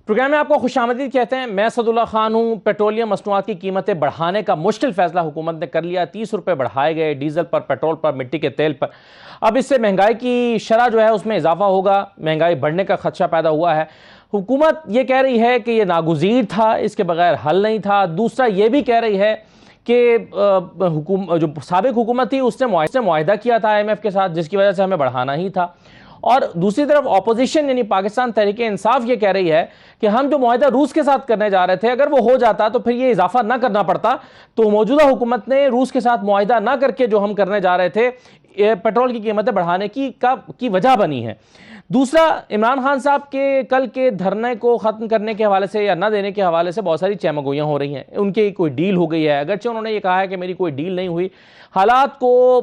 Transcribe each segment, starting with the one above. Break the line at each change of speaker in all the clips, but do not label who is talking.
Programme میں آپ کو خوش آمدید کہتے ہیں. میں اسد اللہ خان ہوں. پیٹرولیم مصنوعات کی قیمتیں بڑھانے کا مشکل فیصلہ حکومت نے کر لیا. 30 روپے بڑھائے گئے ڈیزل پر، پیٹرول پر، مٹی کے تیل پر. اب اس سے مہنگائی کی شرح جو ہے اس میں اضافہ ہوگا، مہنگائی بڑھنے کا خدشہ پیدا ہوا ہے. حکومت یہ کہہ رہی ہے کہ یہ ناگزیر تھا، اس کے بغیر حل نہیں تھا. دوسرا یہ بھی کہہ رہی ہے کہ جو سابق حکومت تھی اس نے معاہدہ کیا تھا IMF کے ساتھ، جس کی وجہ سے ہمیں بڑھانا ہی تھا. اور دوسری طرف اپوزیشن یعنی پاکستان تحریک انصاف یہ کہہ رہی ہے کہ ہم جو معاہدہ روس کے ساتھ کرنے جا رہے تھے اگر وہ ہو جاتا تو پھر یہ اضافہ نہ کرنا پڑتا. تو موجودہ حکومت نے روس کے ساتھ معاہدہ نہ کر کے جو ہم کرنے جا رہے تھے پیٹرول کی قیمتیں بڑھانے کی وجہ بنی ہے. دوسرا، عمران خان صاحب کے کل کے دھرنے کو ختم کرنے کے حوالے سے یا نہ دینے کے حوالے سے بہت ساری چہمگوئیاں ہو رہی ہیں. ان کی کوئی ڈیل ہو گئی ہے، اگرچہ انہوں نے یہ کہا ہے کہ میری کوئی ڈیل نہیں ہوئی. حالات کو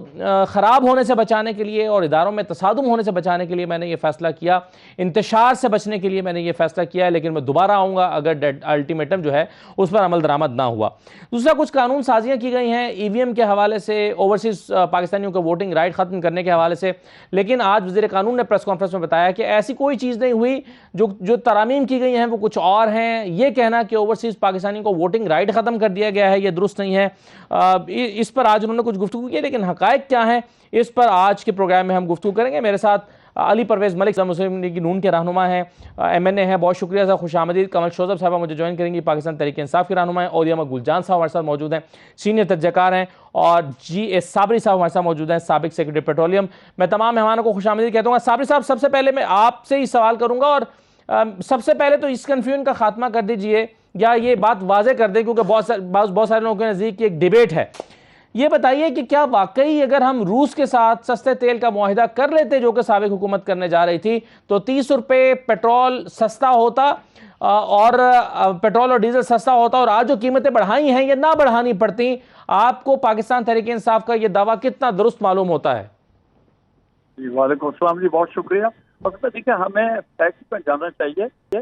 خراب ہونے سے بچانے کے لیے اور اداروں میں تصادم ہونے سے بچانے کے لیے میں نے یہ فیصلہ کیا، انتشار سے بچنے کے لیے میں نے یہ فیصلہ کیا ہے، لیکن میں دوبارہ آؤں گا اگر الٹیمیٹم جو ہے اس پر عمل درآمد نہ ہوا. دوسرا، کچھ قانون سازیاں کی گئی ہیں EVM کے حوالے سے، اوورسیز پاکستانیوں کو ووٹنگ رائٹ ختم کرنے کے حوالے سے. لیکن آج وزیر قانون نے پریس کانفرنس میں بتایا کہ ایسی کوئی چیز نہیں ہوئی. جو ترامیم کی گئی ہیں وہ کچھ اور ہیں. یہ کہنا کہ اوورسیز پاکستانیوں کو ووٹنگ رائٹ ختم کر دیا گیا ہے یہ درست نہیں ہے. اس پر آج انہوں نے کچھ گفتگو کی، لیکن حقائق کیا ہیں اس پر آج کے پروگرام میں ہم گفتگو کریں گے. میرے ساتھ علی پرویز ملک مسلم لیگ نون کے رہنما ہیں، MNA ہیں. بہت شکریہ صاحب، خوش آمدید. کمل شوذب صاحبہ مجھے جوائن کریں گی، پاکستان تحریک انصاف کے رہنما ہیں. اولیاء مقبول جان صاحب ہمارے ساتھ موجود ہیں، سینئر تجزیہ کار ہیں. اور GS صابری صاحب ہمارے ساتھ موجود ہیں، سابق سیکرٹری پیٹرولیم. میں تمام مہمانوں کو خوش آمدید کہتا ہوں. صابری صاحب، سب سے پہلے میں آپ سے ہی سوال کروں گا، اور سب سے پہلے تو اس کنفیوژن کا خاتمہ کر دیجئے یا یہ بات واضح کر دیں، کیونکہ بہت سارے لوگوں کے نزدیک ایک ڈیبیٹ ہے. یہ بتائیے کہ کیا واقعی اگر ہم روس کے ساتھ سستے تیل کا معاہدہ کر لیتے جو کہ سابق حکومت کرنے جا رہی تھی تو 30 روپے پیٹرول سستا ہوتا اور پیٹرول اور ڈیزل سستا ہوتا، اور آج جو قیمتیں بڑھائی ہیں یہ نہ بڑھانی پڑتی؟ آپ کو پاکستان تحریک انصاف کا یہ دعویٰ کتنا درست معلوم ہوتا ہے؟
جی وعلیکم السلام جی، بہت شکریہ. بس دیکھیں، ہمیں فیکٹ پہ جانا چاہیے کہ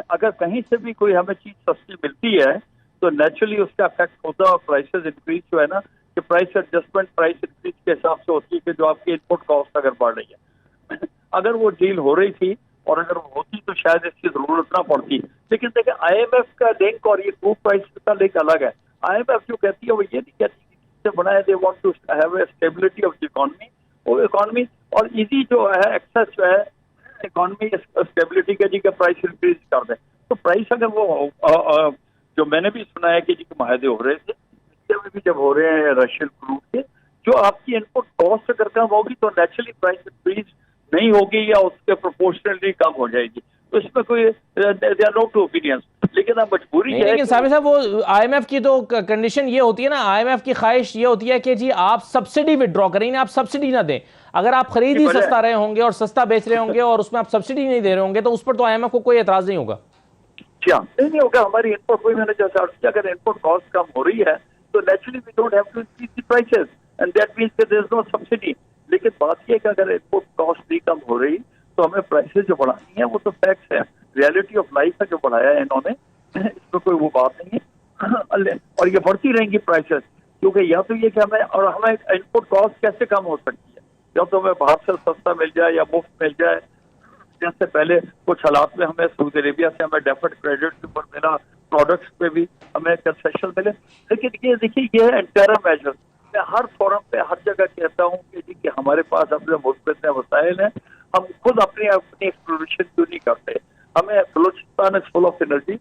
اگر کہیں سے بھی کوئی ہمیں چیز سستی ملتی ہے تو نیچرلی اس کا افیکٹ ہوتا ہے. اور پرائسز انکریز جو ہے نا کہ پرائس ایڈجسٹمنٹ پرائس انکریز کے حساب سے ہوتی ہے کہ جو آپ کی انپٹ کاسٹ اگر بڑھ رہی ہے. اگر وہ ڈیل ہو رہی تھی اور اگر وہ ہوتی تو شاید اس کی ضرورت نہ پڑتی. لیکن دیکھیں IMF کا لنک اور یہ کروڈ پرائس کا لنک الگ ہے. IMF جو کہتی ہے وہ یہ نہیں کہتی کہ بنایا they want to have a stability of the economy اور ایزی جو ہے ایکسس جو ہے اکانومی اسٹیبلٹی کے جی کا پرائس انکریز کر دیں. تو پرائس اگر وہ جو میں نے بھی سنا ہے کہ جی معاہدے ہو رہے تھے انڈیا میں بھی جب ہو رہے ہیں رشین کروڈ کے، جو آپ کی انپٹ کاسٹ اگر کم ہوگی تو نیچرلی پرائس انکریز نہیں ہوگی یا اس کے پروپورشنلی کم ہو جائے گی. تو اس میں کوئی they are no two opinions. لیکن اب مجبوری ہے.
لیکن صاحب وہ IMF کی تو کنڈیشن یہ ہوتی ہے نا، IMF کی خواہش یہ ہوتی ہے کہ جی آپ سبسڈی وڈرا کریں، آپ سبسڈی نہ دیں. اگر آپ خرید ہی سستا رہے ہوں گے اور سستا بیچ رہے ہوں گے اور اس میں آپ سبسڈی نہیں دے رہے ہوں گے تو اس پر تو IMF کو کوئی اعتراض نہیں ہوگا.
نہیں ہوگا. ہماری انپٹ کوئی میں نے جیسا اگر انپٹ کاسٹ کم ہو رہی ہے تو naturally we don't have to increase the prices and that means کہ دیر از نو سبسڈی. لیکن بات یہ کہ اگر انپٹ کاسٹ بھی کم ہو رہی تو ہمیں پرائسز جو بڑھانی ہیں وہ تو فیکٹس ہے، ریئلٹی آف لائف ہے جو بڑھایا ہے انہوں نے، اس میں کوئی وہ بات نہیں ہے. اور یہ بڑھتی رہیں گی پرائسز، کیونکہ یا تو یہ کہ ہمیں انپٹ کاسٹ کیسے کم ہو سکتی ہے؟ یا تو ہمیں باہر سے سستا مل جائے یا مفت مل جائے. جیسے پہلے کچھ حالات میں ہمیں سعودی عربیہ سے ہمیں ڈیفرڈ کریڈٹ کے اوپر ملا، پروڈکٹس پہ بھی ہمیں کنسیشن ملے. لیکن یہ دیکھیے یہ ہے انٹرم میجر. میں ہر فورم پہ ہر جگہ کہتا ہوں کہ جی کہ ہمارے پاس اپنے ملک میں وسائل ہیں، ہم خود اپنی ایکسپلوریشن کیوں نہیں کرتے؟ ہمیں بلوچستان از فل آف انرجی،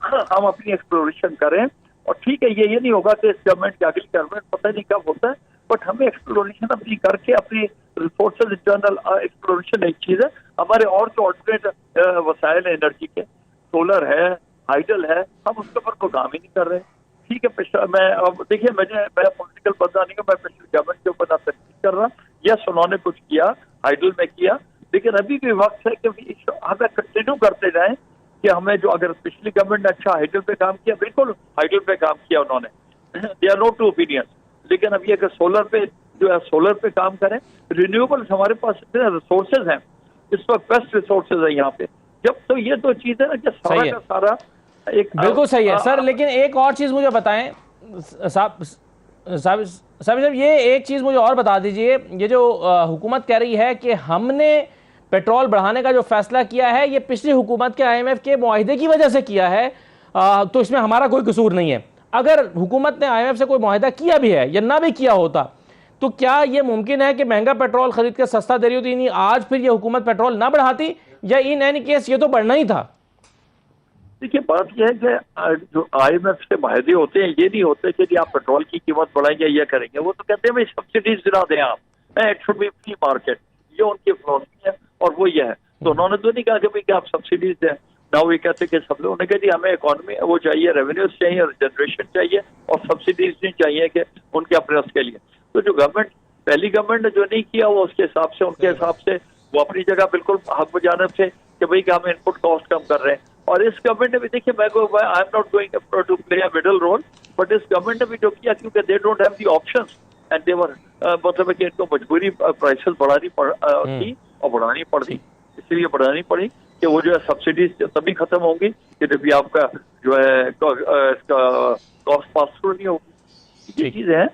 ہم اپنی ایکسپلوریشن کریں. اور ٹھیک ہے یہ نہیں ہوگا کہ اس گورنمنٹ کی اگلی گورنمنٹ پتہ نہیں کب ہوتا ہے، بٹ ہمیں ایکسپلوریشن اپنی کر کے اپنی ریسورسز انٹرنل ایکسپلوریشن ایک چیز ہے. ہمارے اور جو آلٹرنیٹ وسائل ہیں انرجی کے، سولر ہے، ہائیڈل ہے، ہم اس کے اوپر کوئی کام ہی نہیں کر رہے. ٹھیک ہے، میں اب دیکھیے میں پولیٹیکل بندہ نہیں ہوں، میں پچھلی گورنمنٹ کے اوپر نہ تنقید کر رہا. یس انہوں نے کچھ کیا، ہائیڈل میں کیا، لیکن ابھی بھی وقت ہے کہ ہمیں کنٹینیو کرتے جائیں کہ ہمیں جو اگر پچھلی گورنمنٹ نے اچھا ہائیڈل پہ کام کیا، بالکل ہائیڈل پہ کام کیا انہوں نے، they are no two opinions. لیکن اب یہ کہ سولر پہ جو ہے سولر پہ کام کریں. رینیوبلس ہمارے پاس اتنے ریسورسز ہیں، اس وقت بیسٹ ریسورسز ہیں یہاں پہ. جب تو یہ تو چیز ہے نا کہ سارا کا سارا ایک
بالکل صحیح ہے سر. لیکن ایک اور چیز مجھے بتائیں صاحب، یہ ایک چیز مجھے اور بتا دیجئے. یہ جو حکومت کہہ رہی ہے کہ ہم نے پیٹرول بڑھانے کا جو فیصلہ کیا ہے یہ پچھلی حکومت کے IMF کے معاہدے کی وجہ سے کیا ہے، تو اس میں ہمارا کوئی قصور نہیں ہے۔ اگر حکومت نے IMF سے کوئی معاہدہ کیا بھی ہے یا نہ بھی کیا ہوتا تو کیا یہ ممکن ہے کہ مہنگا پیٹرول خرید کے سستا دے رہی ہوتی، یعنی آج پھر یہ حکومت پیٹرول نہ بڑھاتی، یا ان اینی کیس یہ تو بڑھنا ہی تھا؟
دیکھیے بات یہ ہے کہ جو IMF سے معاہدے ہوتے ہیں یہ نہیں ہوتے کہ آپ پیٹرول کی قیمت بڑھائیں گے یا کریں گے، وہ تو کہتے ہیں بھائی سبسڈیز دلا دیں آپ، it should be free market, یہ ان کی فلسفی ہے اور وہ یہ ہے۔ تو انہوں نے تو نہیں کہا کہ آپ سبسڈیز دیں، نہ وہ کہتے کہ سب لوگوں نے کہا جی ہمیں اکانومی وہ چاہیے، ریونیوز چاہیے اور جنریشن چاہیے اور سبسڈیز نہیں چاہیے کہ ان کے اپریس کے لیے۔ تو جو گورنمنٹ پہلی گورنمنٹ نے جو نہیں کیا وہ اس کے حساب سے، ان کے حساب سے وہ اپنی جگہ بالکل حق بجانب تھے کہ بھئی کہ ہم ان پٹ کاسٹ کم کر رہے ہیں۔ اور اس گورنمنٹ نے بھی دیکھیے I am not going to play a middle role, but اس گورنمنٹ نے بھی جو کیا کیونکہ they don't have the options and they were, مطلب ہے کہ ان کو مجبوری پرائسز بڑھانی تھی اور بڑھانی پڑی، اس لیے بڑھانی پڑی کہ وہ جو ہے سبسڈیز تبھی ختم ہوں گی کہ جب آپ کا جو ہے اس کا کاسٹ پاس تھرو نہیں ہوگی۔ یہ چیزیں ہیں۔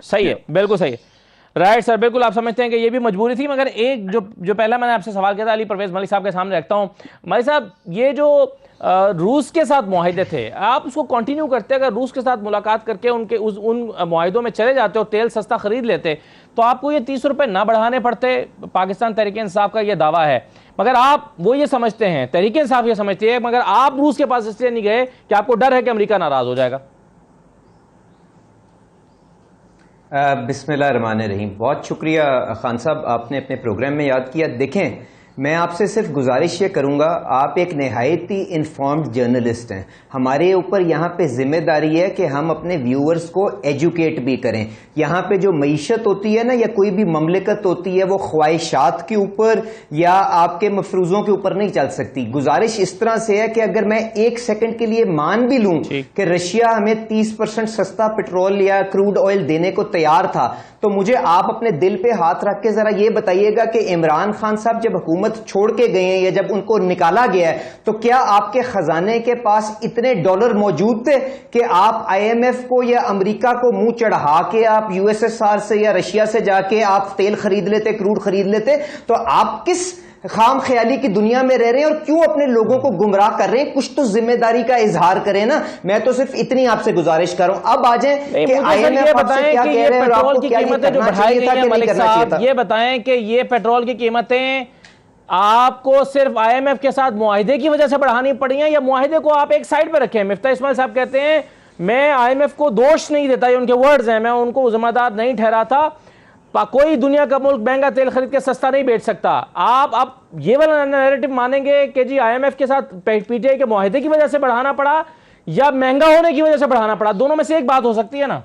صحیح ہے، بالکل صحیح ہے، رائٹ سر، بالکل آپ سمجھتے ہیں کہ یہ بھی مجبوری تھی۔ مگر ایک جو پہلا میں نے آپ سے سوال کیا تھا علی پرویز ملک صاحب کے سامنے رکھتا ہوں۔ ملک صاحب، یہ جو روس کے ساتھ معاہدے تھے آپ اس کو کنٹینیو کرتے، اگر روس کے ساتھ ملاقات کر کے ان معاہدوں میں چلے جاتے اور تیل سستا خرید لیتے تو آپ کو یہ 30 روپے نہ بڑھانے پڑتے۔ پاکستان تحریک انصاف کا یہ دعویٰ ہے، مگر آپ وہ یہ سمجھتے ہیں، تحریک انصاف یہ سمجھتی ہے، مگر آپ روس کے پاس اس لیے نہیں گئے کہ آپ کو ڈر ہے کہ امریکہ ناراض ہو جائے گا۔
بسم اللہ الرحمن الرحیم، بہت شکریہ خان صاحب، آپ نے اپنے پروگرام میں یاد کیا۔ دیکھیں، میں آپ سے صرف گزارش یہ کروں گا، آپ ایک نہایت ہی انفارمڈ جرنلسٹ ہیں، ہمارے اوپر یہاں پہ ذمہ داری ہے کہ ہم اپنے ویورز کو ایجوکیٹ بھی کریں۔ یہاں پہ جو معیشت ہوتی ہے نا، یا کوئی بھی مملکت ہوتی ہے، وہ خواہشات کے اوپر یا آپ کے مفروضوں کے اوپر نہیں چل سکتی۔ گزارش اس طرح سے ہے کہ اگر میں ایک سیکنڈ کے لیے مان بھی لوں کہ رشیا ہمیں 30% سستا پیٹرول یا کروڈ آئل دینے کو تیار تھا، تو مجھے آپ اپنے دل پہ ہاتھ رکھ کے ذرا یہ بتائیے گا کہ عمران خان صاحب جب حکومت چھوڑ کے گئے ہیں یا جب ان کو نکالا گیا ہے تو کیا آپ کے خزانے کے پاس اتنے ڈالر موجود تھے کہ آپ IMF کو یا امریکہ کو منہ چڑھا کے آپ USSR سے یا رشیا سے جا کے آپ تیل خرید لیتے، کروڈ خرید لیتے؟ تو آپ کس خام خیالی کی دنیا میں رہ رہے ہیں اور کیوں اپنے لوگوں کو گمراہ کر رہے ہیں؟ کچھ تو ذمہ داری کا اظہار کریں نا۔ میں تو صرف اتنی آپ سے گزارش کر رہا ہوں۔ اب آ جائیں کہ IMF آپ سے کیا کہہ رہے ہیں اور آپ کو کیا یہ کرنا چاہیے تھا کہ نہیں کرنا چاہیے تھا۔
یہ بتائیں کہ یہ پیٹرول کی قیمتیں آپ کو صرف IMF کے ساتھ معاہدے کی وجہ سے بڑھانی پڑی ہیں، یا معاہدے کو آپ ایک سائڈ پہ رکھیں؟ مفتاح اسماعیل صاحب کہتے ہیں میں IMF کو دوش نہیں دیتا، یہ ان کے ورڈز ہیں، میں ان کو ذمہ دار نہیں ٹھہراتا، کوئی دنیا کا ملک مہنگا تیل خرید کے سستا نہیں بیچ سکتا۔ آپ اب یہ والا نیریٹو مانیں گے کہ جی IMF کے ساتھ PTI کے معاہدے کی وجہ سے بڑھانا پڑا یا مہنگا ہونے کی وجہ سے بڑھانا پڑا؟ دونوں میں سے ایک بات ہو سکتی ہے نا۔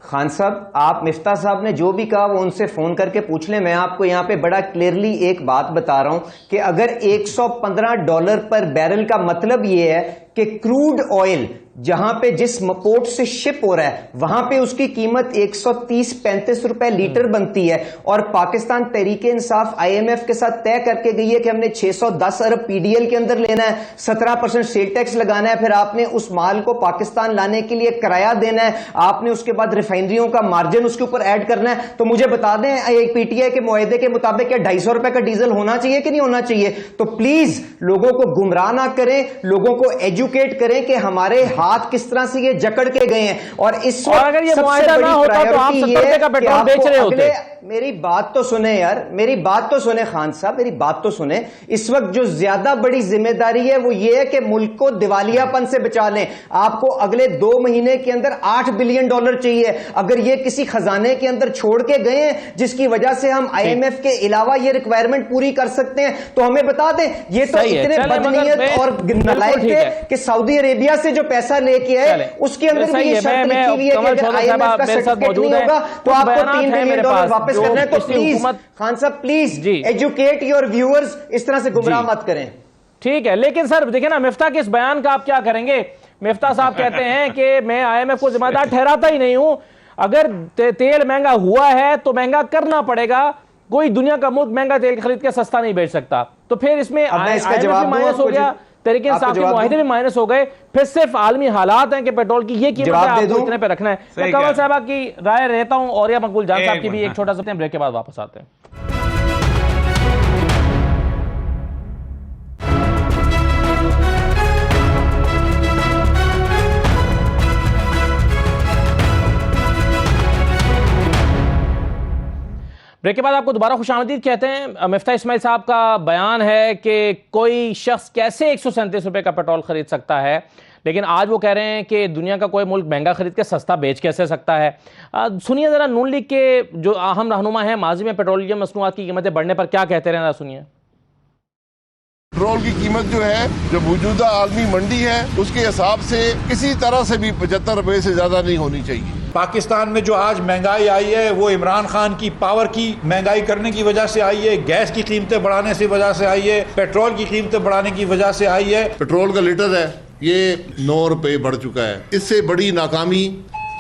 خان صاحب، آپ مفتاح صاحب نے جو بھی کہا وہ ان سے فون کر کے پوچھ لیں۔ میں آپ کو یہاں پہ بڑا کلیئرلی ایک بات بتا رہا ہوں کہ اگر $115 پر بیرل کا مطلب یہ ہے کہ کروڈ آئل جہاں پہ جس پورٹ سے شپ ہو رہا ہے وہاں پہ اس کی قیمت 130-135 روپے لیٹر بنتی ہے، اور پاکستان تحریک انصاف IMF کے ساتھ طے کر کے گئی ہے کہ ہم نے 610 ارب PDL کے اندر لینا ہے، 17% سیل ٹیکس لگانا ہے، پھر آپ نے اس مال کو پاکستان لانے کے لیے کرایہ دینا ہے، آپ نے اس کے بعد ریفائنریوں کا مارجن اس کے اوپر ایڈ کرنا ہے۔ تو مجھے بتا دیں PTI کے معاہدے کے مطابق کیا 250 روپے کا ڈیزل ہونا چاہیے کہ نہیں ہونا چاہیے؟ تو پلیز لوگوں کو گمراہ نہ کریں، لوگوں کو ایجوکیٹ کریں کہ ہمارے ہاتھ کس طرح سے یہ جکڑ کے گئے ہیں۔ اور اس وقت
اگر یہ معاہدہ نہ ہوتا تو آپ 70 روپے کا پیٹرول بیچ رہے ہوتے۔
میری بات تو سنیں یار، میری بات تو سنیں خان صاحب، میری بات تو سنیں۔ اس وقت جو زیادہ بڑی ذمہ داری ہے وہ یہ ہے کہ ملک کو دیوالیہ پن سے بچا لیں۔ آپ کو اگلے 2 مہینے کے اندر $8 بلین چاہیے۔ اگر یہ کسی خزانے کے اندر چھوڑ کے گئے ہیں جس کی وجہ سے ہم IMF کے علاوہ یہ ریکوائرمنٹ پوری کر سکتے ہیں تو ہمیں بتا دیں۔ یہ تو اتنے بدنیت اور نالائق تھے کہ سعودی عربیہ سے جو پیسہ لے کے آئے اس کے اندر بھی یہ شرط لکھی ہوئی ہے کہ اگر IMF کا سرٹیفکیٹ نہیں ہوگا تو آپ کو $3 بلین واپس کرنا ہے۔ تو پلیز خان صاحب، پلیز ایجوکیٹ یور ویورز، اس طرح سے گمراہ مت کریں۔
ٹھیک ہے، لیکن سر دیکھیں نا، مفتاح کے اس بیان کا آپ کیا کریں گے؟ مفتاح صاحب کہتے ہیں کہ میں IMF کو ذمہ دار ٹھہراتا ہی نہیں ہوں، اگر تیل مہنگا ہوا ہے تو مہنگا کرنا پڑے گا، کوئی دنیا کا ملک مہنگا تیل خرید کے سستا نہیں بیچ سکتا۔ تو پھر اس میں IMF بھی مائنس ہو گیا، تحریک انصاف کے معاہدے بھی مائنس ہو گئے، پھر صرف عالمی حالات ہیں کہ پیٹرول کی یہ قیمت ہے، آپ کو اتنے پہ رکھنا ہے۔ میں کمل صاحبہ کی رائے رہتا ہوں اور یا مقبول جان صاحب کی بھی ایک چھوٹا سا بریک کے بعد واپس آتے ہیں۔ بریک کے بعد آپ کو دوبارہ خوش آمدید کہتے ہیں. مفتاح اسماعیل صاحب کا بیان ہے کہ کوئی شخص کیسے 137 روپے کا پیٹرول خرید سکتا ہے, لیکن آج وہ کہہ رہے ہیں کہ دنیا کا کوئی ملک مہنگا خرید کے سستا بیچ کیسے سکتا ہے. سنیے ذرا نون لیگ کے جو اہم رہنما ہیں, ماضی میں پیٹرولیم مصنوعات کی قیمتیں بڑھنے پر کیا کہتے رہے, سنیے.
پیٹرول کی قیمت جو ہے جو موجودہ عالمی منڈی ہے اس کے حساب سے کسی طرح سے بھی 75 روپے سے زیادہ نہیں ہونی چاہیے.
پاکستان میں جو آج مہنگائی آئی ہے وہ عمران خان کی پاور کی مہنگائی کرنے کی وجہ سے آئی ہے, گیس کی قیمتیں بڑھانے سے وجہ سے آئی ہے, پیٹرول کی قیمتیں بڑھانے کی وجہ سے آئی ہے.
پیٹرول کا لیٹر ہے یہ 9 روپے بڑھ چکا ہے. اس سے بڑی ناکامی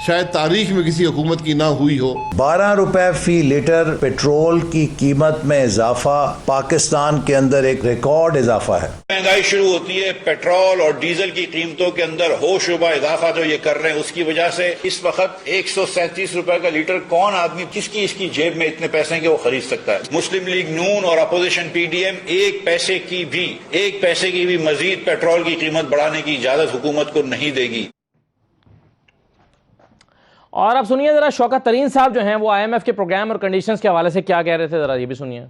شاید تاریخ میں کسی حکومت کی نہ ہوئی ہو.
12 روپے فی لیٹر پیٹرول کی قیمت میں اضافہ پاکستان کے اندر ایک ریکارڈ اضافہ ہے.
مہنگائی شروع ہوتی ہے پیٹرول اور ڈیزل کی قیمتوں کے اندر ہو شبہ اضافہ جو یہ کر رہے ہیں اس کی وجہ سے اس وقت 137 روپے کا لیٹر کون آدمی کس کی اس کی جیب میں اتنے پیسے ہیں کہ وہ خرید سکتا ہے. مسلم لیگ نون اور اپوزیشن پی ڈی ایم ایک پیسے کی بھی مزید پیٹرول کی قیمت بڑھانے کی اجازت حکومت کو نہیں دے گی.
اور اب سنیے ذرا شوکت ترین صاحب جو ہیں وہ آئی ایم ایف کے پروگرام اور کنڈیشنز کے حوالے سے کیا کہہ رہے تھے, ذرا یہ بھی سنیے.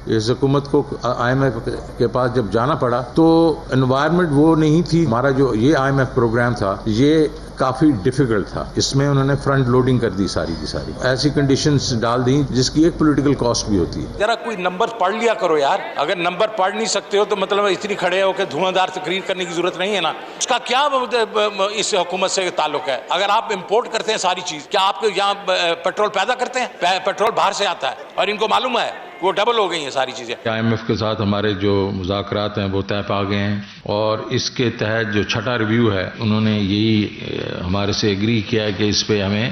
اس حکومت کو آئی ایم ایف کے پاس جب جانا پڑا تو انوائرمنٹ وہ نہیں تھی. ہمارا جو یہ آئی ایم ایف پروگرام تھا یہ کافی ڈیفیکلٹ تھا, اس میں انہوں نے فرنٹ لوڈنگ کر دی ساری کی ساری, ایسی کنڈیشنز ڈال دیں جس کی ایک پولیٹیکل کاسٹ بھی ہوتی ہے.
ذرا کوئی نمبر پڑھ لیا کرو یار, اگر نمبر پڑھ نہیں سکتے ہو تو مطلب اتنی کھڑے ہو کہ دھواں دار تقریر کرنے کی ضرورت نہیں ہے نا. اس کا کیا اس حکومت سے تعلق ہے؟ اگر آپ امپورٹ کرتے ہیں ساری چیز, کیا آپ یہاں پیٹرول پیدا کرتے ہیں؟ پیٹرول باہر سے آتا ہے اور ان کو معلوم ہے وہ ڈبل ہو گئی ہیں ساری چیزیں.
آئی ایم ایف کے ساتھ ہمارے جو مذاکرات ہیں وہ طے پا گئے ہیں اور اس کے تحت جو چھٹا ریویو ہے انہوں نے یہی ہمارے سے ایگری کیا ہے کہ اس پہ ہمیں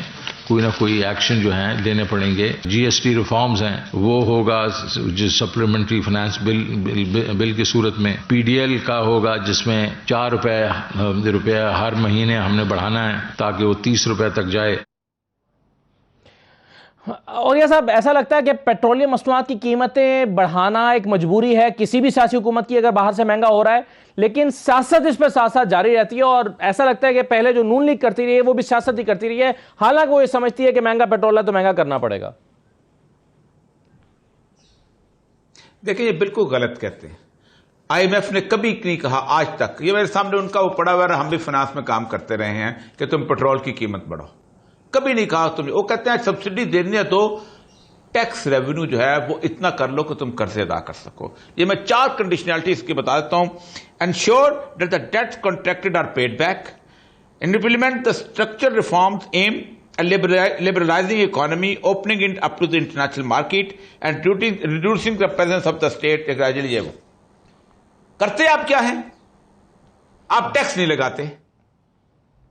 کوئی نہ کوئی ایکشن جو ہیں لینے پڑیں گے. جی ایس ٹی ریفارمز ہیں وہ ہوگا جو سپلیمنٹری فائنانس بل کی صورت میں. پی ڈی ایل کا ہوگا جس میں 4 روپے ہر مہینے ہم نے بڑھانا ہے تاکہ وہ 30 روپے تک جائے.
اور یہ صاحب ایسا لگتا ہے کہ پیٹرولیم مصنوعات کی قیمتیں بڑھانا ایک مجبوری ہے کسی بھی سیاسی حکومت کی اگر باہر سے مہنگا ہو رہا ہے, لیکن سیاست اس پہ ساتھ ساتھ جاری رہتی ہے. اور ایسا لگتا ہے کہ پہلے جو نون لیگ کرتی رہی ہے وہ بھی سیاست ہی کرتی رہی ہے, حالانکہ وہ یہ سمجھتی ہے کہ مہنگا پیٹرول ہے تو مہنگا کرنا پڑے گا.
دیکھیں یہ بالکل غلط کہتے ہیں. آئی ایم ایف نے کبھی نہیں کہا آج تک, یہ میرے سامنے ان کا وہ پڑا ہوا ہے, ہم بھی فائنانس میں کام کرتے رہے ہیں, کہ تم پیٹرول کی قیمت بڑھاؤ. کبھی نہیں کہا تم. وہ کہتے ہیں سبسڈی دینی ہے تو ٹیکس ریونیو جو ہے وہ اتنا کر لو کہ تم قرضے ادا کر سکو. یہ میں 4 کنڈیشنلٹیز کی بتا دیتا ہوں. Ensure that the debts contracted are paid back, implement the structure reforms aim liberalizing economy, opening it up to the international market and reducing the presence of the state gradually. یہ وہ کرتے آپ کیا ہیں؟ آپ ٹیکس نہیں لگاتے.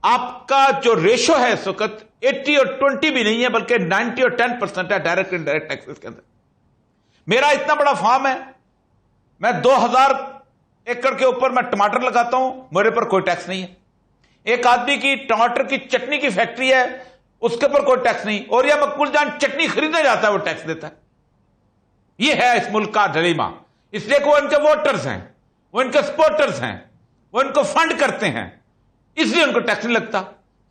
آپ کا جو ریشو ہے اس وقت 80 اور 20 بھی نہیں ہے بلکہ 90 اور 10% ہے ڈائریکٹ اینڈ ڈائریکٹ ٹیکسز کے اندر. میرا اتنا بڑا فارم ہے, میں 2000 ایکڑ کے اوپر میں ٹماٹر لگاتا ہوں, میرے پر کوئی ٹیکس نہیں ہے. ایک آدمی کی ٹماٹر کی چٹنی کی فیکٹری ہے, اس کے پر کوئی ٹیکس نہیں, اور یہ مقبول جان چٹنی خریدنے جاتا ہے وہ ٹیکس دیتا ہے. یہ ہے اس ملک کا ڈلیما. اس لیے کہ وہ ان کے ووٹرز ہیں, وہ ان کے سپورٹرز ہیں, وہ ان کو فنڈ کرتے ہیں, اس لیے ان کو ٹیکس نہیں لگتا.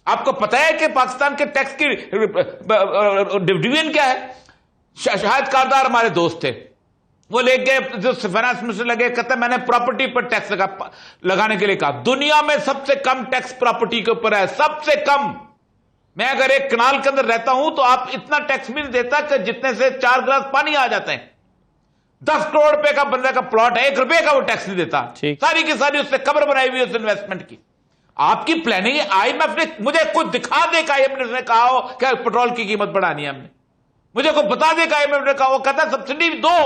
آپ کو پتا ہے کہ پاکستان کے ٹیکس کی ڈویژن کیا ہے؟ شاہد کاردار ہمارے دوست تھے, وہ لے کے جو فائنانس منسٹر لگے, کہتے ہیں میں نے پراپرٹی پر ٹیکس لگانے کے لیے کہا. دنیا میں سب سے کم ٹیکس پراپرٹی کے اوپر ہے, سب سے کم. میں اگر ایک کنال کے اندر رہتا ہوں تو آپ اتنا ٹیکس بھی نہیں دیتا کہ جتنے سے 4 گلاس پانی آ جاتے ہیں. 10 کروڑ روپے کا بندے کا پلاٹ ہے, 1 روپے کا وہ ٹیکس نہیں دیتا. ساری کی ساری اس نے قبر بنائی ہوئی اس انویسٹمنٹ کی. آپ کی پلاننگ ہے. آئی ایم ایف نے مجھے کوئی دکھا دے کہ آئی ایم ایف نے کہا ہو کہ پیٹرول کی قیمت بڑھانی ہے ہم نے, مجھے کوئی بتا دے کہ آئی ایم ایف نے کہا, وہ کہتا ہے سبسڈی دو,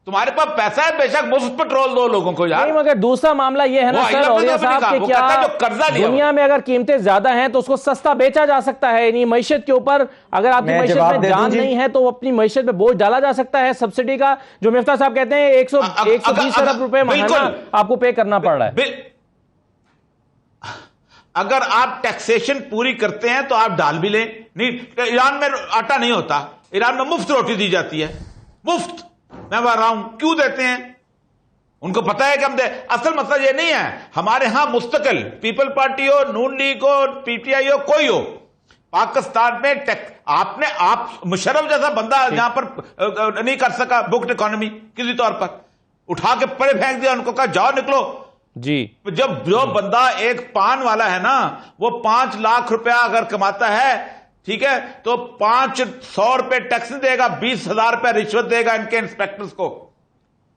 تمہارے پاس پیسہ ہے بے شک مفت پیٹرول دو لوگوں کو یار.
مگر دوسرا معاملہ یہ ہے نا سر اولیاء صاحب کہ کیا دنیا میں اگر قیمتیں زیادہ ہیں تو اس کو سستا بیچا جا سکتا ہے. یعنی معیشت کے اوپر اگر آپ کی معیشت میں جان نہیں ہے تو اپنی معیشت میں بوجھ ڈالا جا سکتا ہے سبسڈی کا, جو مفتاح صاحب کہتے ہیں 120 ارب روپے مہینہ آپ کو پے کرنا پڑ رہا ہے.
اگر آپ ٹیکسیشن پوری کرتے ہیں تو آپ ڈال بھی لیں. نہیں, ایران میں آٹا نہیں ہوتا, ایران میں مفت روٹی دی جاتی ہے, مفت. میں بتا رہا ہوں کیوں دیتے ہیں, ان کو پتا ہے کہ ہم اصل مسئلہ یہ نہیں ہے. ہمارے ہاں مستقل پیپل پارٹی ہو, نون لیگ ہو, پی ٹی آئی ہو, کوئی ہو, پاکستان میں آپ مشرف جیسا بندہ یہاں پر نہیں کر سکا بک اکانومی کسی طور پر، اٹھا کے پڑے پھینک دیا، ان کو کہا جاؤ نکلو
جی.
جب جو بندہ ایک پان والا ہے نا وہ 5 لاکھ روپیہ اگر کماتا ہے، ٹھیک ہے، تو 500 روپے ٹیکس دے گا، 20,000 روپے رشوت دے گا ان کے انسپیکٹرز کو،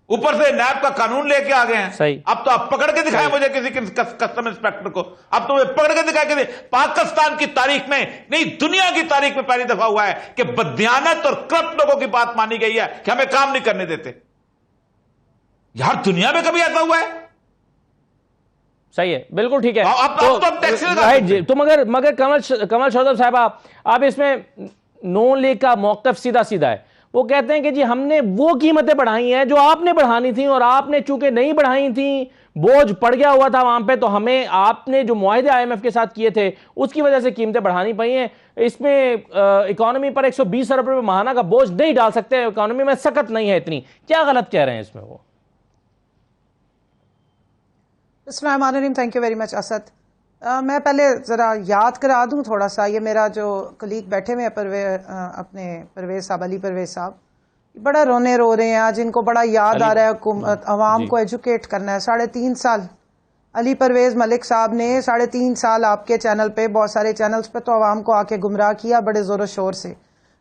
اوپر سے نیب کا قانون لے کے آ گئے ہیں.
صحیح.
اب تو آپ پکڑ کے دکھائیں مجھے کسی کسٹم انسپیکٹر کو، اب تو پکڑ کے دکھائیں کہ پاکستان کی تاریخ میں نہیں دنیا کی تاریخ میں پہلی دفعہ ہوا ہے کہ بددیانت اور کرپٹ لوگوں کی بات مانی گئی ہے کہ ہمیں کام نہیں کرنے دیتے. یار دنیا میں کبھی ایسا ہوا ہے؟
صحیح ہے، بالکل ٹھیک ہے.
جی
تو مگر کمل شوذب صاحبہ، اب اس میں نون لیگ کا موقف سیدھا سیدھا ہے. وہ کہتے ہیں کہ جی ہم نے وہ قیمتیں بڑھائی ہیں جو آپ نے بڑھانی تھیں، اور آپ نے چونکہ نہیں بڑھائی تھیں، بوجھ پڑ گیا ہوا تھا عوام پہ، تو ہمیں آپ نے جو معاہدے IMF کے ساتھ کیے تھے اس کی وجہ سے قیمتیں بڑھانی پڑی ہیں. اس میں اکانومی پر 120 ارب روپے ماہانہ کا بوجھ نہیں ڈال سکتے، اکانومی میں سکت نہیں ہے اتنی. کیا غلط کہہ رہے ہیں اس میں وہ؟
بسم اللہ الرحمن الرحیم. Thank you very much Asad. میں پہلے ذرا یاد کرا دوں تھوڑا سا، یہ میرا جو کلیگ بیٹھے ہوئے اپنے پرویز صاحب، علی پرویز صاحب، بڑا رونے رو رہے ہیں آج، ان کو بڑا یاد آ رہا ہے حکومت عوام کو ایجوکیٹ کرنا ہے. 3.5 سال علی پرویز ملک صاحب نے 3.5 سال آپ کے چینل پہ، بہت سارے چینلز پہ تو عوام کو آ کے گمراہ کیا بڑے زور و شور سے.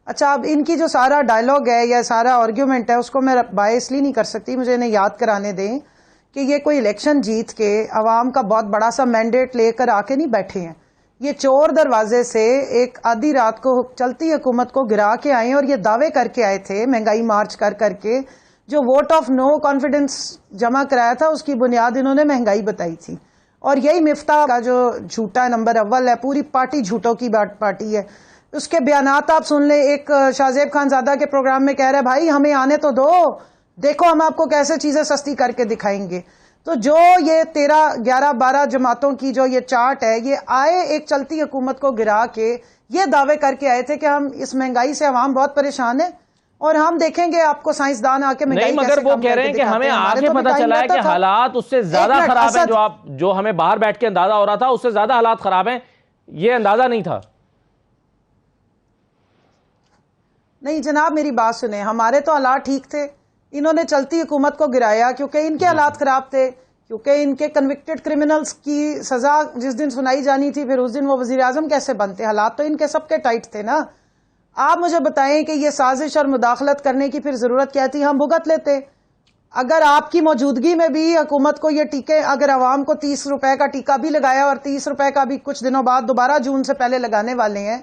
اچھا، اب ان کی جو سارا ڈائلاگ ہے یا سارا آرگیومنٹ ہے اس کو میں بائی اس لیے نہیں کر سکتی، مجھے انہیں یاد کرانے دیں کہ یہ کوئی الیکشن جیت کے عوام کا بہت بڑا سا مینڈیٹ لے کر آ کے نہیں بیٹھے ہیں. یہ چور دروازے سے ایک آدھی رات کو چلتی حکومت کو گرا کے آئے ہیں، اور یہ دعوے کر کے آئے تھے مہنگائی مارچ کر کے، جو ووٹ آف نو کانفیڈنس جمع کرایا تھا اس کی بنیاد انہوں نے مہنگائی بتائی تھی. اور یہی مفتاح کا جو جھوٹا نمبر اول ہے، پوری پارٹی جھوٹوں کی پارٹی ہے. اس کے بیانات آپ سن لیں. ایک شاہ زیب خان زادہ کے پروگرام میں کہہ رہے بھائی ہمیں آنے تو دو، دیکھو ہم آپ کو کیسے چیزیں سستی کر کے دکھائیں گے. تو جو یہ 13, 11, 12 جماعتوں کی جو یہ چارٹ ہے، یہ آئے ایک چلتی حکومت کو گرا کے یہ دعوے کر کے آئے تھے کہ ہم اس مہنگائی سے عوام بہت پریشان ہے، اور ہم دیکھیں گے آپ کو سائنسدان آ کے مہنگائی
نہیں، مگر وہ کہہ رہے ہیں کہ ہمیں آگے پتہ چلا ہے کہ حالات اس سے زیادہ خراب ہیں جو ہمیں باہر بیٹھ کے اندازہ ہو رہا تھا، اس سے زیادہ حالات خراب ہیں، یہ اندازہ نہیں تھا.
نہیں جناب، میری بات سنیں، ہمارے تو حالات ٹھیک تھے، انہوں نے چلتی حکومت کو گرایا کیونکہ ان کے حالات خراب تھے، کیونکہ ان کے کنوکٹڈ کرمنلز کی سزا جس دن سنائی جانی تھی پھر اس دن وہ وزیر اعظم کیسے بنتے؟ حالات تو ان کے سب کے ٹائٹ تھے نا. آپ مجھے بتائیں کہ یہ سازش اور مداخلت کرنے کی پھر ضرورت کیا تھی؟ ہم بھگت لیتے. اگر آپ کی موجودگی میں بھی حکومت کو یہ ٹیکے، اگر عوام کو 30 روپے کا ٹیکہ بھی لگایا اور 30 روپے کا بھی کچھ دنوں بعد دوبارہ جون سے پہلے لگانے والے ہیں،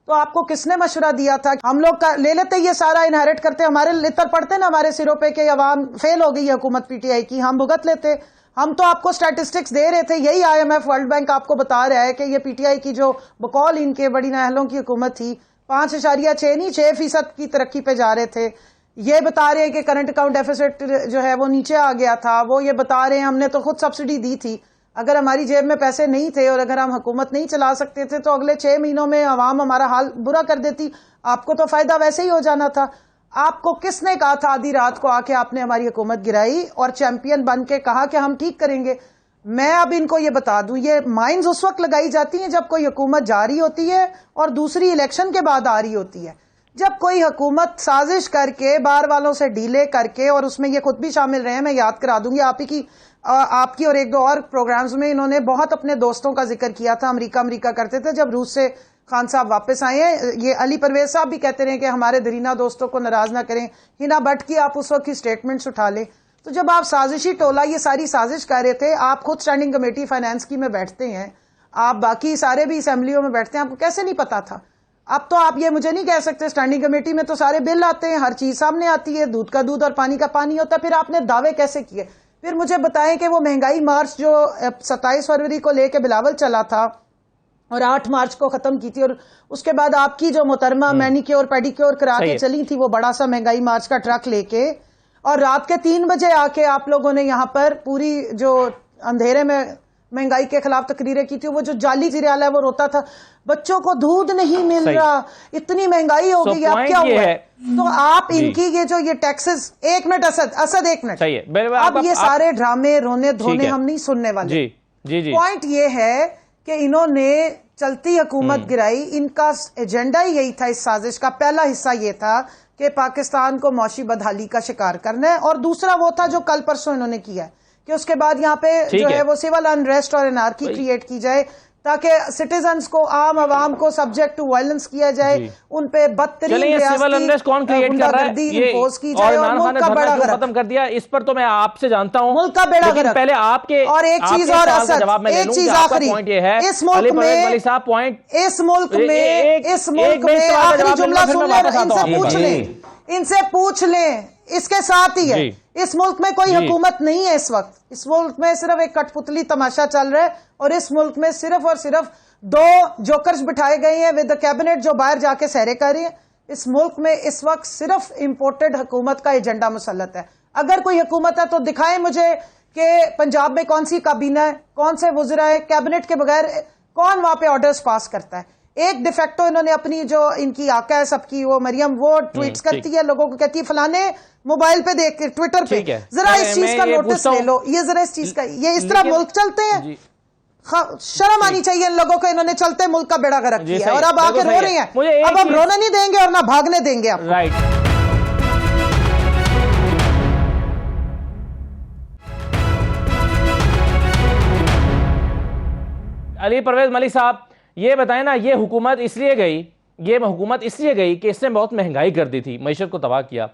تو آپ کو کس نے مشورہ دیا تھا؟ ہم لوگ لے لیتے، یہ سارا انہیرٹ کرتے، ہمارے لتر پڑتے نا ہمارے سروں پہ کہ عوام فیل ہو گئی ہے حکومت PTI کی، ہم بھگت لیتے. ہم تو آپ کو سٹیٹسٹکس دے رہے تھے، یہی IMF ورلڈ بینک آپ کو بتا رہا ہے کہ یہ PTI کی جو بقول ان کے بڑی نااہلوں کی حکومت تھی 5.6 نہیں 6% کی ترقی پہ جا رہے تھے. یہ بتا رہے ہیں کہ کرنٹ اکاؤنٹ ڈیفیسٹ جو ہے وہ نیچے آ گیا تھا. وہ یہ بتا رہے ہیں ہم نے تو خود سبسڈی دی تھی، اگر ہماری جیب میں پیسے نہیں تھے اور اگر ہم حکومت نہیں چلا سکتے تھے تو اگلے 6 مہینوں میں عوام ہمارا حال برا کر دیتی، آپ کو تو فائدہ ویسے ہی ہو جانا تھا. آپ کو کس نے کہا تھا آدھی رات کو آ کے آپ نے ہماری حکومت گرائی اور چیمپئن بن کے کہا کہ ہم ٹھیک کریں گے؟ میں اب ان کو یہ بتا دوں، یہ مائنز اس وقت لگائی جاتی ہیں جب کوئی حکومت جاری ہوتی ہے اور دوسری الیکشن کے بعد آ رہی ہوتی ہے. جب کوئی حکومت سازش کر کے باہر والوں سے ڈیلے کر کے، اور اس میں یہ خود بھی شامل رہے ہیں، میں یاد کرا دوں گی آپ کی اور ایک دو اور پروگرامز میں انہوں نے بہت اپنے دوستوں کا ذکر کیا تھا. امریکہ کرتے تھے جب روس سے خان صاحب واپس آئے ہیں. یہ علی پرویز صاحب بھی کہتے رہے کہ ہمارے درینا دوستوں کو ناراض نہ کریں. ہنا بٹ کی آپ اس وقت کی سٹیٹمنٹس اٹھا لیں. تو جب آپ سازشی ٹولہ یہ ساری سازش کر رہے تھے، آپ خود اسٹینڈنگ کمیٹی فائنانس کی میں بیٹھتے ہیں، آپ باقی سارے بھی اسمبلیوں میں بیٹھتے ہیں، آپ کو کیسے نہیں پتا تھا؟ اب تو آپ یہ مجھے نہیں کہہ سکتے، اسٹینڈنگ کمیٹی میں تو سارے بل آتے ہیں، ہر چیز سامنے آتی ہے، دودھ کا دودھ اور پانی کا پانی ہوتا ہے. پھر آپ نے دعوے کیسے کیے؟ پھر مجھے بتائیں کہ وہ مہنگائی مارچ جو 27 فروری کو لے کے بلاول چلا تھا اور 8 مارچ کو ختم کی تھی، اور اس کے بعد آپ کی جو محترمہ مینیکیور پیڈیکیور کرا کے چلی تھی وہ بڑا سا مہنگائی مارچ کا ٹرک لے کے، اور رات کے 3 بجے آ کے آپ لوگوں نے یہاں پر پوری جو اندھیرے میں مہنگائی کے خلاف تقریریں کی تھی. وہ جو جعلی وزیراعلی وہ روتا تھا بچوں کو دودھ نہیں مل رہا، اتنی مہنگائی ہو گئی، اب کیا ہوا ہے؟ تو آپ ان کی یہ جو یہ ٹیکسز، 1 منٹ اسد 1 منٹ، اب یہ سارے ڈرامے رونے دھونے ہم نہیں سننے والے. پوائنٹ یہ ہے کہ انہوں نے چلتی حکومت گرائی. ان کا ایجنڈا ہی یہی تھا اس سازش کا. پہلا حصہ یہ تھا کہ پاکستان کو معاشی بدحالی کا شکار کرنا ہے, اور دوسرا وہ تھا جو کل پرسوں انہوں نے کیا ہے کہ اس کے بعد یہاں پہ جو ہے وہ سول انریسٹ اور انارکی کریٹ کی جائے تاکہ سٹیزنز کو, عام عوام کو سبجیکٹ ٹو وائلنس کیا جائے, ان پہ بدترین امپوز کی جائے اور ملک کا بیڑا غرق
ختم کر دیا. اس پر تو میں آپ سے جانتا ہوں
ملک کا بیڑا غرق.
پہلے آپ کے
اور ایک چیز اور اسد, ایک چیز آخری, اس ملک میں آخری جملہ سن لیں, ان سے پوچھ لیں, اس کے ساتھ ہی ہے, اس ملک میں کوئی حکومت نہیں ہے اس وقت. اس ملک میں صرف ایک کٹ پتلی تماشا چل رہا ہے, اور اس ملک میں صرف اور صرف 2 جوکرز بٹھائے گئے ہیں ود کیبنٹ جو باہر جا کے سیرے کر رہی ہیں. اس ملک میں اس وقت صرف امپورٹڈ حکومت کا ایجنڈا مسلط ہے. اگر کوئی حکومت ہے تو دکھائیں مجھے کہ پنجاب میں کون سی کابینہ ہے, کون سے وزراء ہیں, کیبنٹ کے بغیر کون وہاں پہ آرڈرز پاس کرتا ہے. ایک ڈیفیکٹو انہوں نے اپنی جو ان کی آقا ہے سب کی, وہ مریم, وہ ٹویٹس کرتی ہے, لوگوں کو کہتی ہے فلانے موبائل پہ دیکھ کے, ٹویٹر پہ, ذرا اس چیز کا نوٹس لے لو, یہ ذرا اس چیز کا, یہ اس طرح ملک چلتے ہیں. شرم آنی چاہیے ان لوگوں کو, انہوں نے چلتے ملک کا بیڑا غرق کیا ہے, اور اب آ کے رو رہے ہیں. اب ہم رونے نہیں دیں گے اور نہ بھاگنے دیں گے آپ.
علی پرویز ملک صاحب, یہ بتائیں نا, یہ حکومت اس لیے گئی کہ اس نے بہت مہنگائی کر دی تھی, معیشت کو تباہ کیا.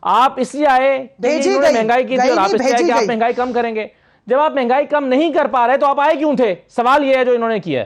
آپ اس لیے آئے کہ مہنگائی کی تھی, اور آپ اس لیے آئے کہ آپ مہنگائی کم کریں گے. جب آپ مہنگائی کم نہیں کر پا رہے تو آپ آئے کیوں تھے؟ سوال یہ ہے جو انہوں نے کیا ہے.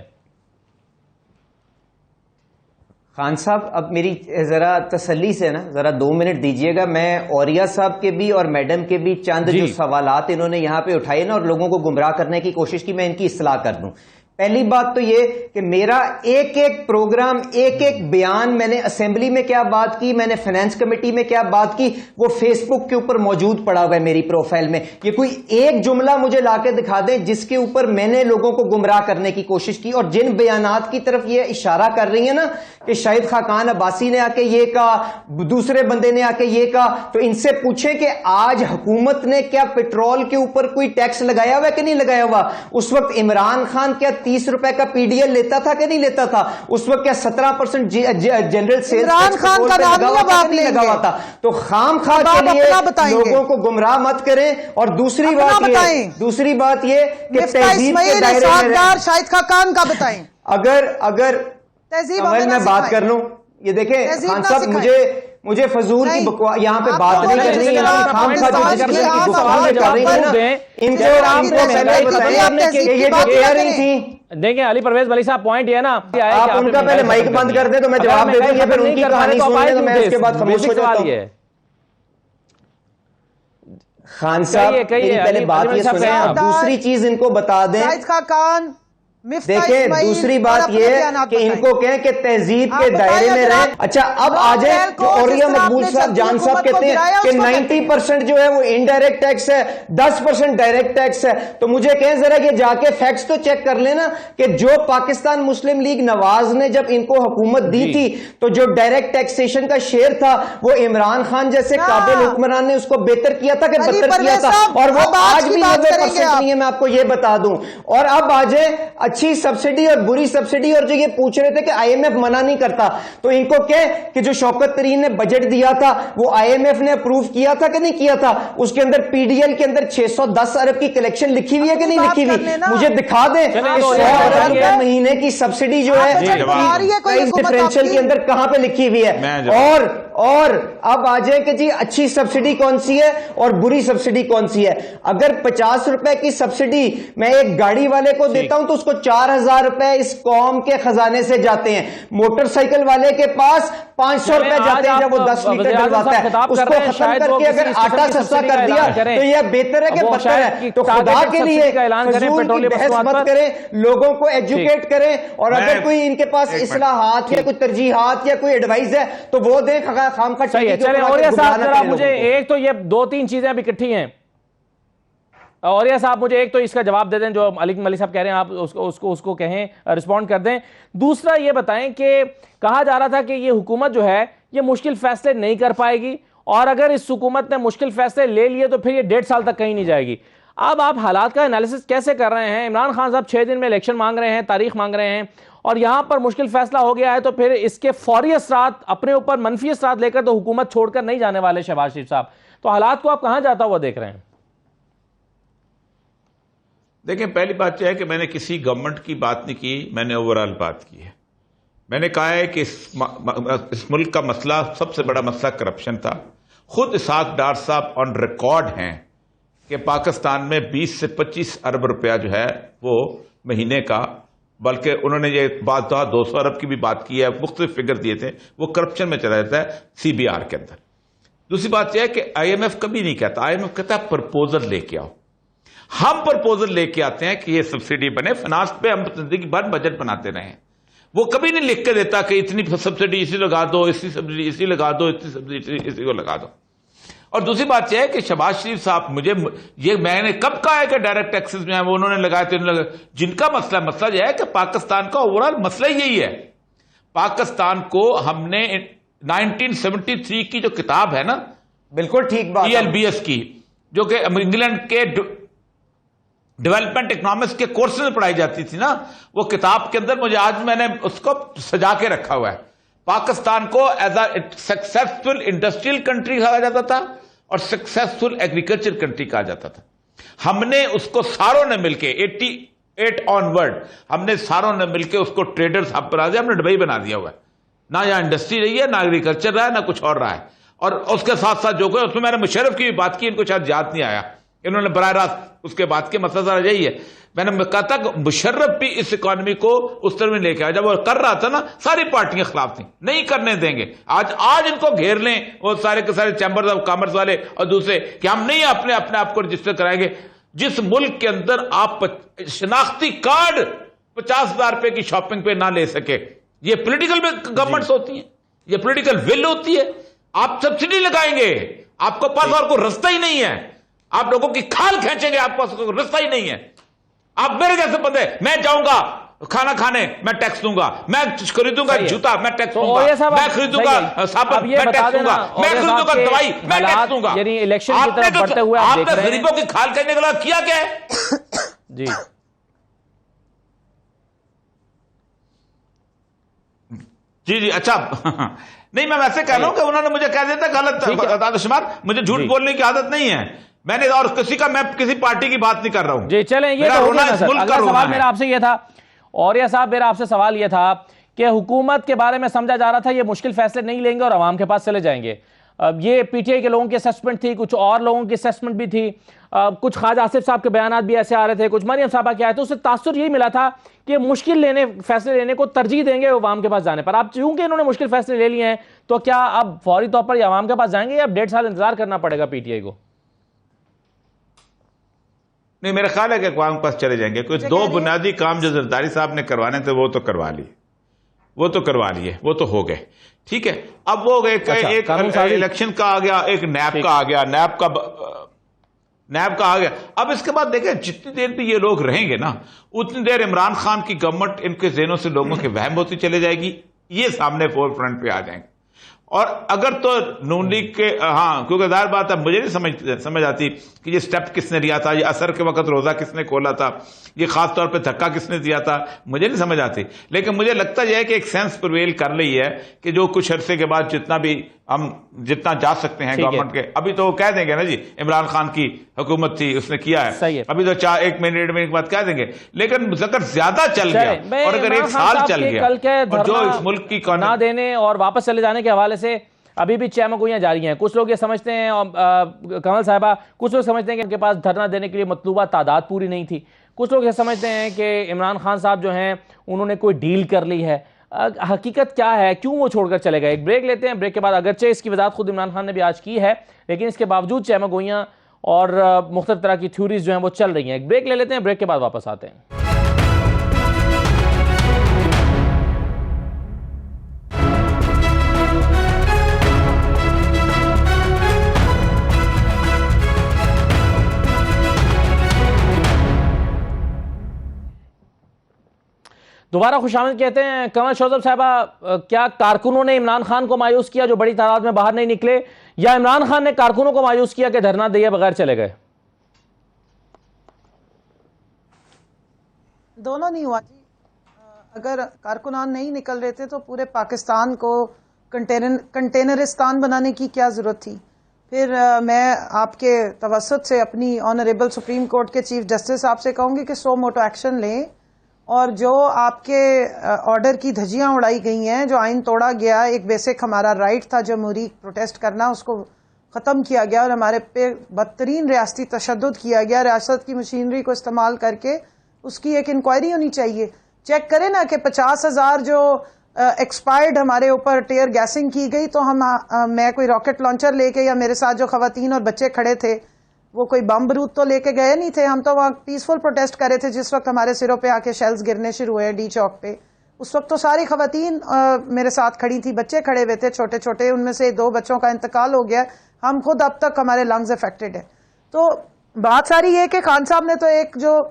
خان صاحب, اب میری ذرا تسلی سے نا ذرا 2 منٹ دیجئے گا. میں اوریہ صاحب کے بھی اور میڈم کے بھی چند جو سوالات انہوں نے یہاں پہ اٹھائے نا اور لوگوں کو گمراہ کرنے کی کوشش کی, میں ان کی اصلاح کر دوں. پہلی بات تو یہ کہ میرا ایک ایک پروگرام, ایک ایک بیان, میں نے اسمبلی میں کیا بات کی, میں نے فائنانس کمیٹی میں کیا بات کی, وہ فیس بک کے اوپر موجود پڑا ہوا ہے میری پروفائل میں. یہ کوئی ایک جملہ مجھے لا کے دکھا دیں جس کے اوپر میں نے لوگوں کو گمراہ کرنے کی کوشش کی. اور جن بیانات کی طرف یہ اشارہ کر رہی ہیں نا کہ شاہد خاقان عباسی نے آ کے یہ کہا, دوسرے بندے نے آ کے یہ کہا, تو ان سے پوچھیں کہ آج حکومت نے کیا پیٹرول کے اوپر کوئی ٹیکس لگایا ہوا ہے کہ نہیں لگایا ہوا؟ اس وقت عمران خان کیا 30 روپے کا پی ڈی ایل لیتا تھا کہ نہیں لیتا تھا؟ اس وقت کیا 17% جنرل سیلز
عمران خان کا نام
لگا ہوا تھا؟ تو خام خواہ کے لیے لوگوں کو گمراہ مت کریں. اور دوسری بات یہ کہ تہذیب کے دائرے میں
شاہد خاقان کا بتائیں.
اگر میں بات کر لوں, یہ دیکھیں خان صاحب, مجھے فضول کی یہاں پہ بات نہیں کرنی ہے. خام خواہ جو جس قسم کی گفتگو کر رہی ہے نا, ان کو پہلے بتائیں کہ یہ جو کہہ رہی تھی.
دیکھیں علی پرویز ملک صاحب, پوائنٹ یہ ہے نا,
آپ ان کا پہلے مائک بند کر دیں تو میں جواب دے دوں, یا پھر ان کی کہانی سن لیں تو میں اس کے بعد خاموش ہو جاتا ہوں. خان صاحب پہلے بات یہ سنیں, دوسری چیز ان کو بتا دیں. دیکھیں دوسری بات یہ ہے کہ ان کو کہیں کہ تہذیب کے دائرے میں رہیں. اچھا اب آ جائیں جو اوریہ مقبول صاحب جان صاحب کہتے ہیں کہ 90% جو ہے وہ انڈائریکٹ ٹیکس ہے, 10% ڈائریکٹ ٹیکس ہے. تو مجھے کہیں ذرا یہ جا کے فیکٹس تو چیک کر لینا کہ جو پاکستان مسلم لیگ نواز نے جب ان کو حکومت دی تھی تو جو ڈائریکٹ ٹیکسیشن کا شیئر تھا وہ عمران خان جیسے قابل حکمران نے اس کو بہتر کیا تھا کہ بدتر کیا تھا, اور وہ آج بھی 90% نہیں ہے, میں آپ کو یہ بتا دوں. اور اب آ جائیں اچھی سبسڈی اور بری سبسڈی, اور جو یہ پوچھ رہے تھے کہ آئی ایم ایف منع نہیں کرتا, تو ان کو کہ جو شوکت ترین نے بجٹ دیا تھا وہ آئی ایم ایف نے اپروو کیا تھا کہ نہیں کیا تھا؟ اس کے اندر پی ڈی ایل کے اندر 610 ارب کی کلیکشن لکھی ہوئی ہے کہ نہیں لکھی ہوئی؟ مجھے دکھا دیں کہ 100 ارب روپے مہینے کی سبسڈی جو ہے پرائس ڈفرینشل کے اندر کہاں پہ لکھی ہوئی ہے؟ اور اب آ جائیں کہ جی اچھی سبسڈی کون سی ہے اور بری سبسڈی کون سی ہے. اگر 50 روپے کی سبسڈی میں ایک گاڑی والے کو دیتا ہوں تو اس کو 4000 روپے اس قوم کے خزانے سے جاتے ہیں. موٹر سائیکل والے کے پاس 500 روپے جاتے ہیں جب وہ 10 لیٹر ڈلواتا ہے. اس کو ختم کر کے اگر آٹا سستا کر دیا تو یہ بہتر ہے کہ بدتر ہے؟ تو خدا کے لیے فضول کی بحث مت کریں, لوگوں کو ایجوکیٹ کریں, اور اگر کوئی ان کے پاس اصلاحات یا کوئی ترجیحات یا کوئی ایڈوائز ہے تو وہ دیں. خام خواہ
چلیں اوریہ صاحب ذرا مجھے ایک تو یہ 2-3 چیزیں اب اکٹھی ہیں. اوریہ صاحب مجھے ایک تو اس کا جواب دے دیں جو علی ملک صاحب کہہ رہے ہیں, آپ اس کو کہیں رسپونڈ کر دیں. دوسرا یہ بتائیں کہ کہا جا رہا تھا کہ یہ حکومت جو ہے یہ مشکل فیصلے نہیں کر پائے گی, اور اگر اس حکومت نے مشکل فیصلے لے لیے تو پھر یہ 1.5 سال تک کہیں نہیں جائے گی. اب آپ حالات کا انالیسس کیسے کر رہے ہیں؟ عمران خان صاحب 6 دن میں الیکشن مانگ رہے ہیں, تاریخ مانگ رہے ہیں, اور یہاں پر مشکل فیصلہ ہو گیا ہے تو پھر اس کے فوری اثرات اپنے اوپر منفی اثرات لے کر تو حکومت چھوڑ کر نہیں جانے والے شہباز شریف صاحب. تو حالات کو آپ کہاں جاتا ہوا دیکھ رہے ہیں؟
دیکھیں، پہلی بات یہ ہے کہ میں نے کسی گورنمنٹ کی بات نہیں کی، میں نے اوورال بات کی ہے. میں نے کہا ہے کہ اس ملک کا مسئلہ، سب سے بڑا مسئلہ کرپشن تھا. خود اسحاق ڈار صاحب آن ریکارڈ ہیں کہ پاکستان میں 20 سے 25 ارب روپیہ جو ہے وہ مہینے کا، بلکہ انہوں نے یہ بات 200 ارب کی بھی بات کی ہے، مختلف فگر دیے تھے، وہ کرپشن میں چلا جاتا ہے CBR کے اندر. دوسری بات یہ ہے کہ IMF کبھی نہیں کہتا، IMF کہتا ہے پرپوزل لے کے آؤ. ہم پرپوزل لے کے آتے ہیں کہ یہ سبسڈی بنے. فنانس پہ ہم زندگی بھر بجٹ بناتے رہے ہیں. وہ کبھی نہیں لکھ کے دیتا کہ اتنی سبسڈی اسی لگا دو، اتنی سبسڈی اسی لگا دو، اتنی سبسڈی اسی کو لگا دو. اور دوسری بات یہ ہے کہ شہباز شریف صاحب، میں نے کب کہا ہے کہ ڈائریکٹ ٹیکسز میں وہ انہوں نے لگائے تھے، جن کا مسئلہ یہ ہے کہ پاکستان کا اوورال مسئلہ یہی ہے. پاکستان کو ہم نے 1973 کی جو کتاب ہے نا،
بالکل ٹھیک بات،
ELBS کی، جو کہ انگلینڈ کے ڈیولپمنٹ اکنامکس کے کورسز میں پڑھائی جاتی تھی نا، وہ کتاب کے اندر میں نے اس کو سجا کے رکھا ہوا ہے. پاکستان کو as a successful industrial country کہا جاتا تھا اور سکسیسفل ایگریکلچر کنٹری کہا جاتا تھا. ہم نے اس کو ساروں نے مل کے 88 آن ورڈ ہم نے ساروں نے مل کے اس کو ٹریڈرز ہب بنا دیا. ہم نے دبئی بنا دیا ہوا ہے. نہ یہاں انڈسٹری رہی ہے، نہ ایگریکلچر رہا ہے، نہ کچھ اور رہا ہے. اور اس کے ساتھ ساتھ جو کہ اس میں میں نے مشرف کی بھی بات کی، ان کو شاید یاد نہیں آیا، انہوں نے براہ راست اس کے بعد کے مسئلہ ذرا یہی ہے. میں نے کہا تھا کہ مشرف بھی اس اکانومی کو اس طرح میں لے کے آیا. جب وہ کر رہا تھا نا، ساری پارٹیاں خلاف تھیں، نہیں کرنے دیں گے. آج ان کو گھیر لیں وہ سارے کے سارے چیمبرز آف کامرس والے اور دوسرے کہ ہم نہیں اپنے آپ کو رجسٹر کرائیں گے. جس ملک کے اندر آپ شناختی کارڈ 50,000 روپے کی شاپنگ پہ نہ لے سکے، یہ پولیٹیکل گورنمنٹس ہوتی ہیں، یہ پولیٹیکل ول ہوتی ہے. آپ سبسڈی لگائیں گے، آپ کو پاس اور کوئی رستہ ہی نہیں ہے. آپ لوگوں کی کھال کھینچیں گے، آپ کو رستہ ہی نہیں ہے. آپ میرے جیسے بندے، میں جاؤں گا کھانا کھانے میں ٹیکس دوں گا، میں خریدوں گا جوتا میں ٹیکس دوں گا، میں خریدوں گا صابن میں ٹیکس دوں گا، میں خریدوں گا دوائی میں ٹیکس دوں گا.
یعنی الیکشن کی طرف بڑھتے ہوئے آپ دیکھ رہے ہیں
غریبوں کی کھال کھینچنے کے بعد کیا ہے. جی اچھا نہیں، میں ویسے کہہ رہا ہوں کہ انہوں نے مجھے کہہ دیتا غلط اعداد شمار. مجھے جھوٹ بولنے کی عادت نہیں ہے. میں نے اور میں کسی پارٹی کی بات نہیں کر رہا ہوں.
جی چلیں، یہ تو اگلا سوال میرا آپ سے یہ تھا، اوریا صاحب میرا آپ سے سوال یہ تھا کہ حکومت کے بارے میں سمجھا جا رہا تھا یہ مشکل فیصلے نہیں لیں گے اور عوام کے پاس چلے جائیں گے. یہ PTI کے لوگوں کی اسسمنٹ تھی، کچھ اور لوگوں کی اسسمنٹ بھی تھی، کچھ خواجہ آصف صاحب کے بیانات بھی ایسے آ رہے تھے، کچھ مریم صاحبہ کے آئے تھے. اس سے تاثر یہی ملا تھا کہ مشکل فیصلے لینے کو ترجیح دیں گے عوام کے پاس جانے پر. آپ چونکہ انہوں نے مشکل فیصلے لے لیے ہیں تو کیا اب فوری طور پر یہ عوام کے پاس جائیں گے یا اب 1.5 سال انتظار کرنا پڑے گا PTI کو؟
نہیں، میرا خیال ہے کہ عوام کے پاس چلے جائیں گے. کچھ 2 بنیادی کام جو زرداری صاحب نے کروانے تھے وہ تو کروا لیے، وہ تو ہو گئے. ٹھیک ہے، اب وہ ایک الیکشن کا آ گیا، ایک نیب کا آ گیا، نیب کا آ گیا. اب اس کے بعد دیکھیں جتنی دیر بھی یہ لوگ رہیں گے نا، اتنی دیر عمران خان کی گورنمنٹ ان کے ذہنوں سے لوگوں کے وہم ہوتی چلے جائے گی، یہ سامنے فور فرنٹ پہ آ جائیں گے. اور اگر تو نون لیگ کے کیونکہ ظاہر بات ہے مجھے نہیں سمجھ آتی کہ یہ سٹیپ کس نے لیا تھا، یہ اثر کے وقت روزہ کس نے کھولا تھا، یہ خاص طور پہ دھکا کس نے دیا تھا، مجھے نہیں سمجھ آتی. لیکن مجھے لگتا یہ ہے کہ ایک سینس پرویل کر رہی ہے کہ جو کچھ عرصے کے بعد جتنا جا سکتے ہیں گورنمنٹ کے. ابھی تو وہ کہہ دیں گے نا جی عمران خان کی حکومت تھی، اس نے کیا ہے، ابھی تو 1 منٹ 1.5 منٹ کے بعد کہہ دیں گے. لیکن اگر زیادہ چل گیا اور اگر 1 سال چل گیا اور جو اس ملک کی
نہ دینے اور واپس چلے جانے کے حوالے سے ابھی بھی چہمگوئیاں جاری ہیں. کچھ لوگ یہ سمجھتے ہیں کمل صاحبہ، کچھ لوگ سمجھتے ہیں کہ ان کے پاس دھرنا دینے کے لیے مطلوبہ تعداد پوری نہیں تھی. کچھ لوگ یہ سمجھتے ہیں کہ عمران خان صاحب جو ہیں انہوں نے کوئی ڈیل کر لی ہے. حقیقت کیا ہے، کیوں وہ چھوڑ کر چلے گئے؟ ایک بریک لیتے ہیں، بریک کے بعد اگرچہ اس کی وضاحت خود عمران خان نے بھی آج کی ہے لیکن اس کے باوجود چہمگوئیاں اور مختلف طرح کی تھیوریز جو ہیں وہ چل رہی ہیں. ایک بریک لے لیتے ہیں، بریک کے بعد واپس آتے ہیں. دوبارہ خوش آمد کہتے ہیں. کمل شوذب صاحبہ، کیا کارکنوں نے عمران خان کو مایوس کیا جو بڑی تعداد میں باہر نہیں نکلے، یا عمران خان نے کارکنوں کو مایوس کیا کہ دھرنا دیے بغیر چلے گئے؟
دونوں نہیں ہوا جی. اگر کارکنان نہیں نکل رہے تھے تو پورے پاکستان کو کنٹینرستان بنانے کی کیا ضرورت تھی؟ پھر میں آپ کے توسط سے اپنی آنریبل سپریم کورٹ کے چیف جسٹس صاحب سے کہوں گی کہ سو موٹو ایکشن لیں، اور جو آپ کے آرڈر کی دھجیاں اڑائی گئی ہیں، جو آئین توڑا گیا، ایک بیسک ہمارا رائٹ تھا جمہوری پروٹیسٹ کرنا، اس کو ختم کیا گیا اور ہمارے پہ بدترین ریاستی تشدد کیا گیا، ریاست کی مشینری کو استعمال کر کے اس کی ایک انکوائری ہونی چاہیے۔ چیک کریں نا کہ 50,000 جو ایکسپائرڈ ہمارے اوپر ٹیئر گیسنگ کی گئی، تو میں کوئی راکٹ لانچر لے کے، یا میرے ساتھ جو خواتین اور بچے کھڑے تھے وہ کوئی بم برود تو لے کے گئے نہیں تھے، ہم تو وہاں پیسفل پروٹیسٹ کر رہے تھے جس وقت ہمارے سروں پہ آ کے شیلز گرنے شروع ہوئے ڈی چوک پہ۔ اس وقت تو ساری خواتین میرے ساتھ کھڑی تھی، بچے کھڑے ہوئے تھے چھوٹے چھوٹے، ان میں سے 2 بچوں کا انتقال ہو گیا، ہم خود اب تک ہمارے لنگز افیکٹڈ ہیں۔ تو بات ساری یہ کہ خان صاحب نے تو ایک جو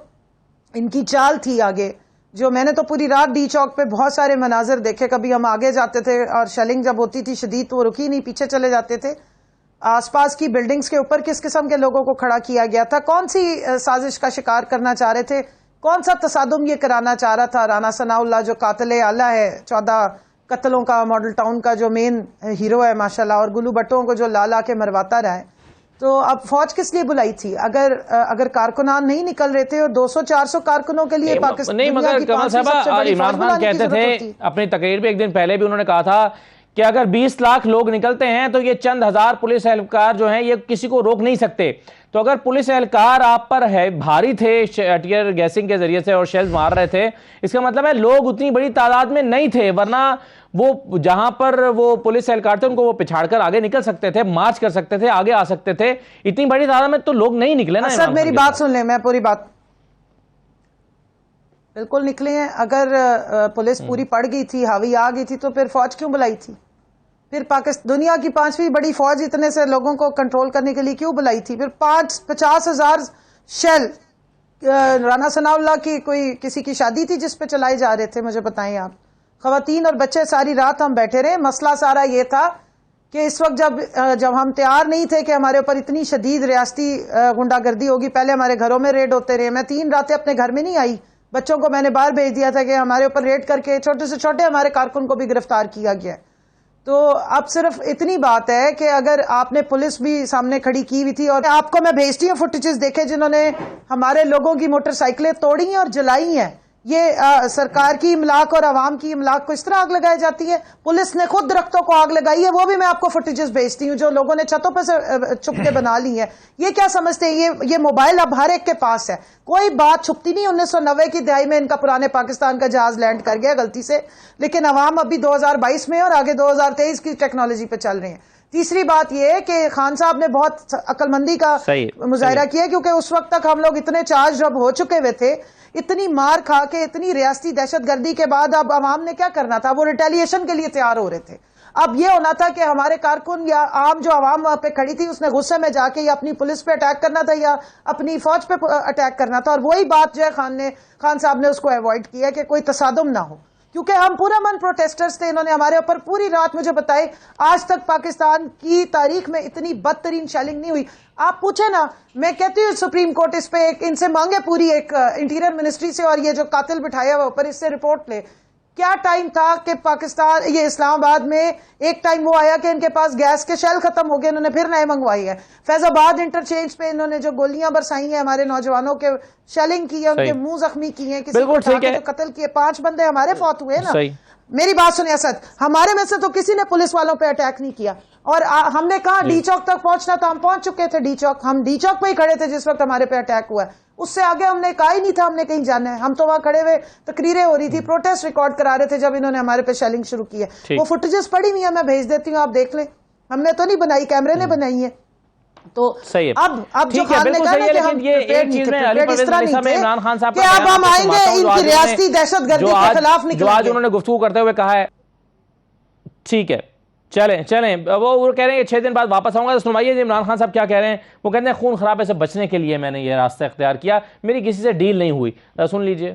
ان کی چال تھی آگے، جو میں نے تو پوری رات ڈی چوک پہ بہت سارے مناظر دیکھے، کبھی ہم آگے جاتے تھے اور شیلنگ جب ہوتی تھی شدید تو وہ رکی نہیں، پیچھے چلے جاتے تھے۔ آس پاس کی بلڈنگز کے اوپر کس قسم کے لوگوں کو کھڑا کیا گیا تھا، کون سی سازش کا شکار کرنا چاہ رہے تھے، کون سا تصادم یہ کرانا چاہ رہا تھا؟ رانا ثناء اللہ جو قاتل اعلیٰ ہے، 14 قتلوں کا ماڈل ٹاؤن کا جو مین ہیرو ہے ماشاءاللہ، اور گلو بٹوں کو جو لا کے مرواتا رہا ہے، تو اب فوج کس لیے بلائی تھی؟ اگر کارکنان نہیں نکل رہے تھے، اور 200-400 کارکنوں کے لیے پاکستان
نہیں، مگر کمل صاحبہ عمران خان کہتے تھے اپنی تقریر میں ایک دن پہلے بھی انہوں نے کہا تھا کہ اگر 20 لاکھ لوگ نکلتے ہیں تو یہ چند ہزار پولیس اہلکار جو ہیں یہ کسی کو روک نہیں سکتے۔ تو اگر پولیس اہلکار آپ پر بھاری تھے ٹیئر گیسنگ کے ذریعے سے اور شیلز مار رہے تھے، اس کا مطلب ہے لوگ اتنی بڑی تعداد میں نہیں تھے، ورنہ وہ جہاں پر وہ پولیس اہلکار تھے ان کو وہ پچھاڑ کر آگے نکل سکتے تھے، مارچ کر سکتے تھے، آگے آ سکتے تھے۔ اتنی بڑی تعداد میں تو لوگ نہیں نکلے نا۔
سر میری بات سن لیں، میں پوری بات بالکل نکلے ہیں۔ اگر پولیس پوری پڑ گئی تھی، حاوی آ گئی تھی، تو پھر فوج کیوں بلائی تھی؟ پھر دنیا کی 5ویں بڑی فوج اتنے سے لوگوں کو کنٹرول کرنے کے لیے کیوں بلائی تھی؟ پھر 50,000 شیل رانا ثناء اللہ کی کوئی کسی کی شادی تھی جس پہ چلائے جا رہے تھے؟ مجھے بتائیں آپ۔ خواتین اور بچے ساری رات ہم بیٹھے رہے۔ مسئلہ سارا یہ تھا کہ اس وقت جب ہم تیار نہیں تھے کہ ہمارے اوپر اتنی شدید ریاستی غنڈہ گردی ہوگی، پہلے ہمارے گھروں میں ریڈ ہوتے رہے۔ میں 3 راتیں اپنے گھر میں نہیں آئی، بچوں کو میں نے باہر بھیج دیا تھا کہ ہمارے اوپر ریڈ کر کے چھوٹے سے چھوٹے ہمارے کارکن کو بھی گرفتار کیا گیا۔ تو اب صرف اتنی بات ہے کہ اگر آپ نے پولیس بھی سامنے کھڑی کی ہوئی تھی، اور آپ کو میں بھیجتی ہوں فوٹیجز دیکھے جنہوں نے ہمارے لوگوں کی موٹر سائیکلیں توڑی ہیں اور جلائی ہیں۔ یہ سرکار کی املاک اور عوام کی املاک کو اس طرح آگ لگائی جاتی ہے؟ پولیس نے خود درختوں کو آگ لگائی ہے، وہ بھی میں آپ کو فوٹیجز بھیجتی ہوں جو لوگوں نے چھتوں پہ سے چھپ کے بنا لی ہیں۔ یہ کیا سمجھتے ہیں؟ یہ موبائل اب ہر ایک کے پاس ہے، کوئی بات چھپتی نہیں۔ 1990 کی دہائی میں ان کا پرانے پاکستان کا جہاز لینڈ کر گیا غلطی سے، لیکن عوام ابھی 2022 میں اور آگے 2023 کی ٹیکنالوجی پہ چل رہے ہیں۔ تیسری بات یہ ہے کہ خان صاحب نے بہت عقل مندی کا مظاہرہ کیا، کیونکہ اس وقت تک ہم لوگ اتنے چارج اب ہو چکے ہوئے تھے، اتنی مار کھا کے، اتنی ریاستی دہشت گردی کے بعد اب عوام نے کیا کرنا تھا؟ وہ ریٹیلیشن کے لیے تیار ہو رہے تھے۔ اب یہ ہونا تھا کہ ہمارے کارکن یا عام جو عوام وہاں پہ کھڑی تھی، اس نے غصے میں جا کے یا اپنی پولیس پہ اٹیک کرنا تھا یا اپنی فوج پہ اٹیک کرنا تھا، اور وہی بات جو ہے خان صاحب نے اس کو ایوائڈ کیا کہ کوئی تصادم نہ ہو، کیونکہ ہم پورا من پروٹیسٹرز تھے۔ انہوں نے ہمارے اوپر پوری رات، مجھے بتائے آج تک پاکستان کی تاریخ میں اتنی بدترین شیلنگ نہیں ہوئی۔ آپ پوچھیں نا، میں کہتی ہوں سپریم کورٹ اس پہ ان سے مانگے پوری ایک انٹیریئر منسٹری سے، اور یہ جو قاتل بٹھایا ہوا اوپر اس سے رپورٹ لے۔ کیا ٹائم تھا کہ پاکستان، یہ اسلام آباد میں ایک ٹائم وہ آیا کہ ان کے پاس گیس کے شیل ختم ہو گئے، انہوں نے پھر نئے منگوائی ہے۔ فیض آباد انٹرچینج پہ انہوں نے جو گولیاں برسائی ہیں ہمارے نوجوانوں کے، شیلنگ کی ہے، ان کے منہ زخمی کی ہیں، کسی کو اٹھا کے جو قتل کیے، 5 بندے ہمارے فوت ہوئے نا۔ میری بات سنیں اسد، ہمارے میں سے تو کسی نے پولیس والوں پہ اٹیک نہیں کیا، اور ہم نے کہا ڈی چوک تک پہنچنا تو ہم پہنچ چکے تھے۔ ڈی چوک، ہم ڈی چوک پہ ہی کھڑے تھے جس وقت ہمارے پہ اٹیک ہوا ہے، اس سے آگے ہم نے کہا ہی نہیں تھا ہم نے کہیں جانا ہے۔ ہم تو وہاں کھڑے ہوئے تقریریں ہو رہی تھی، پروٹیسٹ ریکارڈ کرا رہے تھے جب انہوں نے ہمارے پہ شیلنگ شروع کی ہے۔ وہ فوٹیجز پڑی ہوئی ہیں، میں بھیج دیتی ہوں، آپ دیکھ لیں، ہم نے تو نہیں بنائی، کیمرے نے بنائی ہے۔ تو اب جو خان نے کہا کہ ہم اس طرح نہیں تھے کہ اب ہم آئیں گے ان کی ریاستی دہشت گردی کے خلاف نکلیں گے،
جو آج انہوں نے گفتگو کرتے ہوئے کہا ہے۔ ٹھیک ہے، چلیں وہ کہہ رہے ہیں کہ 6 دن بعد واپس آؤں گا۔ تو سنوائیے عمران خان صاحب کیا کہہ رہے ہیں۔ وہ کہتے ہیں خون خرابے سے بچنے کے لیے میں نے یہ راستہ اختیار کیا، میری کسی سے ڈیل نہیں ہوئی۔ سن لیجئے۔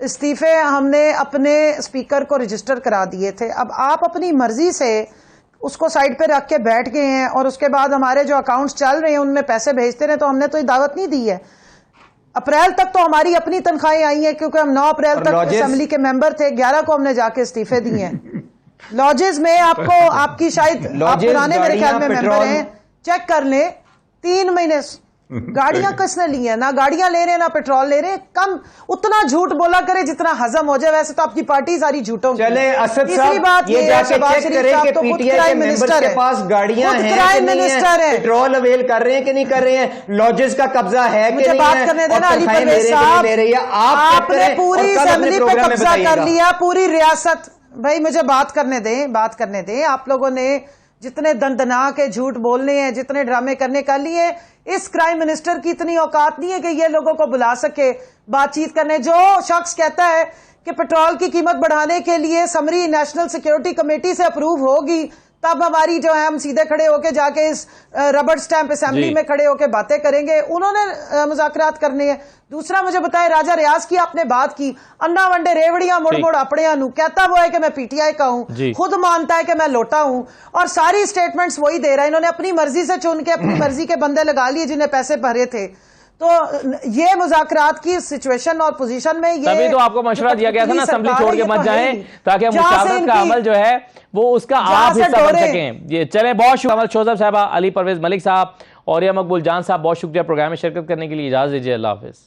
استعفے ہم نے اپنے اسپیکر کو رجسٹر کرا دیے تھے. اب آپ اپنی مرضی سے اس کو سائڈ پہ رکھ کے بیٹھ گئے ہیں اور اس کے بعد ہمارے جو اکاؤنٹس چل رہے ہیں ان میں پیسے بھیجتے رہے. تو ہم نے تو یہ دعوت نہیں دی ہے. اپریل تک تو ہماری اپنی تنخواہیں آئی ہیں کیونکہ ہم 9 اپریل تک اسمبلی کے ممبر تھے. 11 کو ہم نے جا کے استعفے دیے ہیں. لاجز میں آپ کو آپ کی شاید آپ پرانے میرے خیال میں ممبر ہیں, چیک کر لیں. 3 مہینے گاڑیاں کس نے لی ہیں؟ نہ گاڑیاں لے رہے ہیں نہ پیٹرول لے رہے ہیں. کم اتنا جھوٹ بولا کرے جتنا ہزم ہو جائے. ویسے تو آپ کی پارٹی ساری جھوٹوں کی.
چلے اسد
تیسری
صاحب
بات
یہ جا کے
شہباز
چیک
شریف
کریں
صاحب
کہ
تو
پی
خود
ٹی آئی
کرائم
کے ممبرز
منسٹر
کے
ہیں.
پاس گاڑیاں
خود
ہیں
کرائم
کہ نہیں
منسٹر
ہیں,
ہیں.
پیٹرول اویل کر رہے ہیں کہ نہیں کر رہے ہیں, لاجز کا قبضہ ہے کہ
مجھے
نہیں
بات
ہے,
کرنے
اور
دینا علی
تنخواہیں
پرویز صاحب.
لے رہی ہے.
آپ نے پوری اسمبلی پہ قبضہ کر لیا, پوری ریاست. بھائی مجھے بات کرنے دیں, بات کرنے دیں. آپ لوگوں نے جتنے دندنا کے جھوٹ بولنے ہیں, جتنے ڈرامے کرنے کا لیے, اس کرائم منسٹر کی اتنی اوقات نہیں ہے کہ یہ لوگوں کو بلا سکے بات چیت کرنے. جو شخص کہتا ہے کہ پیٹرول کی قیمت بڑھانے کے لیے سمری نیشنل سیکیورٹی کمیٹی سے اپروو ہوگی تب ہماری جو ہے ہم سیدھے کھڑے ہو کے جا کے اس ربڑ سٹیمپ اسمبلی میں کھڑے ہو کے باتیں کریں گے. انہوں نے مذاکرات کرنے ہیں. دوسرا مجھے بتائے, راجہ ریاض کی آپ نے بات کی, انا ونڈے ریوڑیاں مڑ مڑ اپنے انو کہتا وہ ہے کہ میں پی ٹی آئی کا ہوں, خود مانتا ہے کہ میں لوٹا ہوں, اور ساری سٹیٹمنٹس وہی دے رہا ہے. انہوں نے اپنی مرضی سے چن کے اپنی مرضی کے بندے لگا لیے جنہیں پیسے بھرے تھے. تو یہ مذاکرات کی سچویشن اور پوزیشن میں یہ
تبھی تو آپ کو مشورہ دیا گیا تھا نا اسمبلی چھوڑ کے مت جائیں تاکہ مشاورت کا عمل جو ہے وہ اس کا آپ حصہ بن سکیں. یہ چلیں, بہت شکریہ عمل شوزب صاحبہ, علی پرویز ملک صاحب اور یہ مقبول جان صاحب, بہت شکریہ پروگرام میں شرکت کرنے کے لیے. اجازت دیجیے, اللہ حافظ.